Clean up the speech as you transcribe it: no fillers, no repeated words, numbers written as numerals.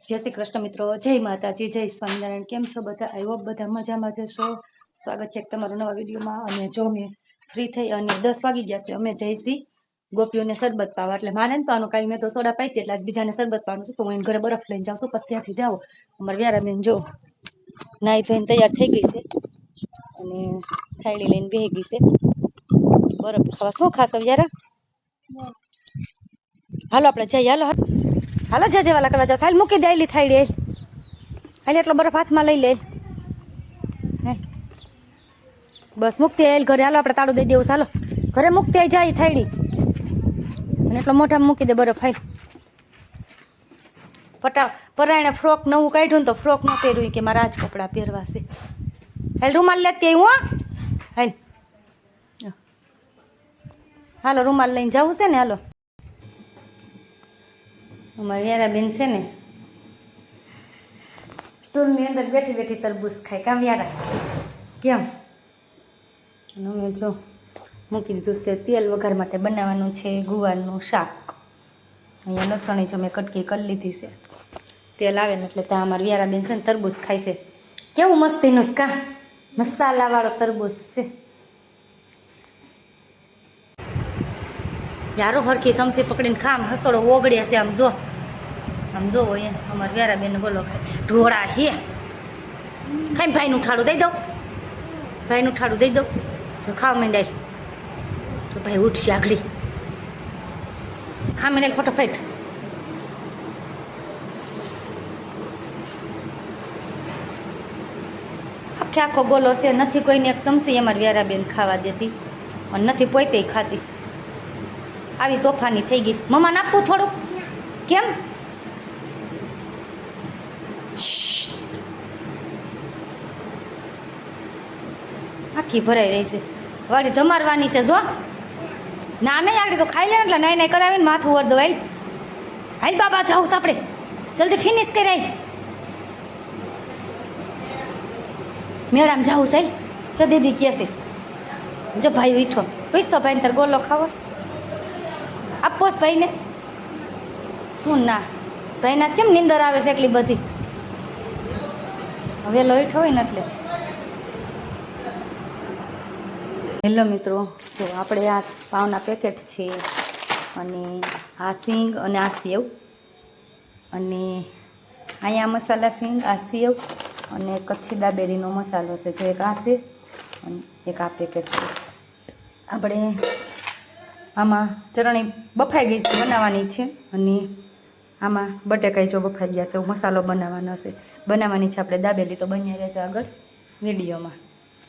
જય શ્રી કૃષ્ણ મિત્રો, જય માતાજી, જય સ્વામિનારાયણ। કેમ છો બધા? આઈ હોપ બધા મજામાં જશો। સ્વાગત છે તમારું નવા વિડીયોમાં। અને જો મેં ફ્રી થઈ અને 10 વાગી ગયા છે। અમે જઈશી ગોપીઓને શરબત પાવા, એટલે માને ને પાવાનું કાંઈ, મેં તો સોડા પાઈ એટલે બીજાને શરબત પાવાનું છે, તો હું એને ઘરે બરફ લઈને જાઉં છું। પછી ત્યાંથી જાઓ અમારે વ્યારાબેન જો નાહી ધોઈને તૈયાર થઈ ગઈ છે અને થાળી લઈને બેહી ગઈ છે બરફ ખાવા। શું ખાશો વ્યારા? હાલો આપણે જઈએ, હાલો હાલો જજે વાલા કરવા જાવ। હાલ મૂકી દે આયલી થાળી, હાલ એટલો બરફ હાથમાં લઈ લે। બસ મૂકતી આવેલ ઘરે, હાલો આપણે તાળું દઈ દેવું। ચાલો ઘરે મૂકતી આવી જાય થાળી અને એટલો મોઢામાં મૂકી દે બરફ। હાલ પરાયણે ફ્રોક નવું કાઢ્યું ને તો ફ્રોક ન પહેર્યું કે મારા આજ કપડાં પહેરવા છે। હાલ રૂમાલ લેતી આવી હું, હાલ હાલો રૂમાલ લઈને જવું છે ને। હાલો અમારી વ્યારાબેન છે ને સ્ટૂલની અંદર બેઠી બેઠી તરબૂચ ખાય। કામ વ્યારા કેમ? અને અમે જો મૂકી દીધું છે તેલ વઘાર માટે બનાવવાનું છે ગુવારનું શાક। અહીંયા લસણી જો મેં કટકી કરી લીધી છે, તેલ આવે ને એટલે ત્યાં અમારી વ્યારાબેન છે ને તરબૂચ ખાય છે। કેવું મસ્તીનું કા મસાલાવાળો તરબૂચ છે। યારો હરખી સમસી પકડીને ખામ હસોડો ઓગળ્યા છે। આમ જોવો એને અમારે વ્યારાબેન બોલો ઢોળા હે ખાઈ ભાઈનું ઠાડું દઈ દઉં, ભાઈનું ઠાડું દઈ દઉં તો ખાવા માંડાય તો ભાઈ ઉઠશે આગળ ખા માંડાય ફટોફટ। આખે આખો ગોલો છે, નથી કોઈને એક સમસી અમારી વ્યારાબેન ખાવા દેતી અને નથી પોતે ખાતી। આવી તોફાની થઈ ગઈ। મમ્માને આપવું થોડું? કેમ? આખી ભરાઈ રહી છે, વાળી ધમારવાની છે જો। ના નહીં આગળ તો ખાઈ લે એટલે નાઈ નાઈ કરાવીને માથું વર દો। હાલ હાલ બાબા જાઉં આપણે જલ્દી ફિનિશ કરી। મેળામાં જાઉં છે જો દીદી કહે છે જો ભાઈ ઉઠો પૂછતો ભાઈને તાર ગોલો ખાવો આપોસ ભાઈને? શું ના ભાઈના કેમ નીંદર આવે છે એટલી બધી? વહેલો ઉઠો હોય ને એટલે। હેલો મિત્રો, તો આપણે આ પાવના પેકેટ છે અને આ સિંગ અને આ સેવ અને અહીંયા મસાલા સિંગ, આ સેવ અને કચ્છી દાબેલીનો મસાલો છે, જો એક આ છે અને એક આ પેકેટ છે। આપણે આમાં ચટણી બફાઈ ગઈ છે બનાવવાની છે અને આમાં બટેકાઈ જો બફાઈ ગયા છે, મસાલો બનાવવાનો છે, બનાવવાની છે આપણે દાબેલી। તો બન્યા રહેજો આગળ વિડીયોમાં।